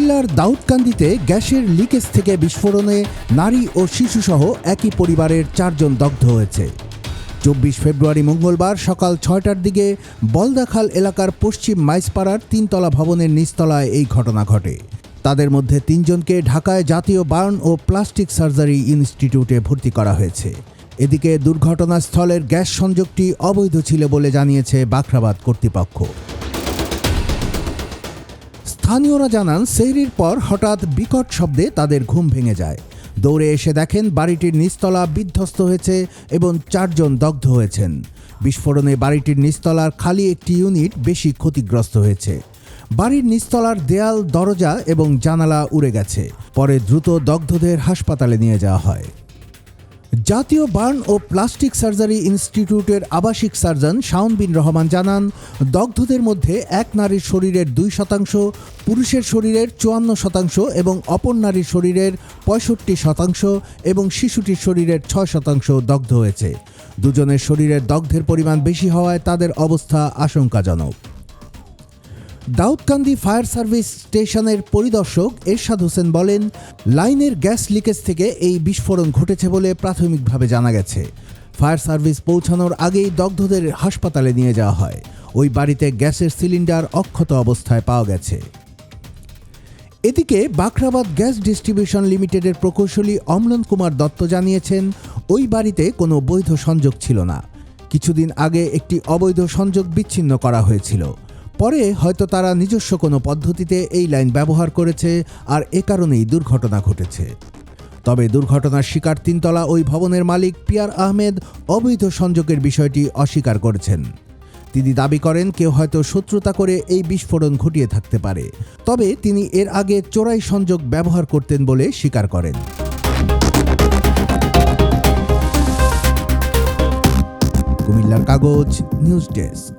কুমিল্লার দাউদকান্দিতে গ্যাসের লিকেজ থেকে বিস্ফোরণে নারী ও শিশুসহ একই পরিবারের 4 জন দগ্ধ হয়েছে। 24 ফেব্রুয়ারি মঙ্গলবার সকাল 6টার দিকে বলদাখাল এলাকার পশ্চিম মাইজপাড়ার 3তলা ভবনের নিচতলায় এই ঘটনা ঘটে। তাদের মধ্যে 3 জনকে ঢাকায় জাতীয় বার্ন ও প্লাস্টিক সার্জারি ইনস্টিটিউটে ভর্তি করা হয়েছে। এদিকে দুর্ঘটনাস্থলের গ্যাস সংযোগটি অবৈধ ছিল বলে জানিয়েছে বাখরাবাদ কর্তৃপক্ষ। স্থানীয়রা জানান, সেহরির পর হঠাৎ বিকট শব্দে তাদের ঘুম ভেঙে যায়। দৌড়ে এসে দেখেন বাড়িটির নিচতলা বিধ্বস্ত হয়েছে এবং 4 জন দগ্ধ হয়েছেন। বিস্ফোরণে বাড়িটির নিচতলার খালি একটি ইউনিট বেশি ক্ষতিগ্রস্ত হয়েছে। বাড়ির নিচতলার দেয়াল, দরজা এবং জানালা উড়ে গেছে। পরে দ্রুত দগ্ধদের হাসপাতালে নিয়ে যাওয়া হয়। জাতীয় বার্ন ও প্লাস্টিক সার্জারি ইনস্টিটিউটের আবাসিক সার্জন শাওন বিন রহমান জানান, দগ্ধদের মধ্যে এক নারীর শরীরের 2%, পুরুষের শরীরের 54% এবং অপর নারীর শরীরের 65% এবং শিশুটির শরীরের 6% দগ্ধ হয়েছে। 2 জনের শরীরের দগ্ধের পরিমাণ বেশি হওয়ায় তাদের অবস্থা আশঙ্কাজনক। দাউদকান্দি ফায়ার সার্ভিস স্টেশনের পরিদর্শক এরশাদ হোসেন বলেন, লাইনের গ্যাস লিকেজ থেকে এই বিস্ফোরণ ঘটেছে বলে প্রাথমিকভাবে জানা গেছে। ফায়ার সার্ভিস পৌঁছানোর আগেই দগ্ধদের হাসপাতালে নিয়ে যাওয়া হয়। ওই বাড়িতে গ্যাসের সিলিন্ডার অক্ষত অবস্থায় পাওয়া গেছে। এদিকে বাখরাবাদ গ্যাস ডিস্ট্রিবিউশন লিমিটেডের প্রকৌশলী অম্লান কুমার দত্ত জানিয়েছেন, ওই বাড়িতে কোনো বৈধ সংযোগ ছিল না। কিছুদিন আগে একটি অবৈধ সংযোগ বিচ্ছিন্ন করা হয়েছিল। পরে হয়তো তারা নিজস্ব কোনো পদ্ধতিতে এই লাইন ব্যবহার করেছে, আর এ কারণেই দুর্ঘটনা ঘটেছে। তবে দুর্ঘটনার শিকার 3তলা ওই ভবনের মালিক পিয়ার আহমেদ অবৈধ সংযোগের বিষয়টি অস্বীকার করেছেন। তিনি দাবি করেন, কেউ হয়তো শত্রুতা করে এই বিস্ফোরণ ঘটিয়ে থাকতে পারে। তবে তিনি এর আগে চোরাই সংযোগ ব্যবহার করতেন বলে স্বীকার করেন। কুমিল্লার কাগজ নিউজ ডেস্ক।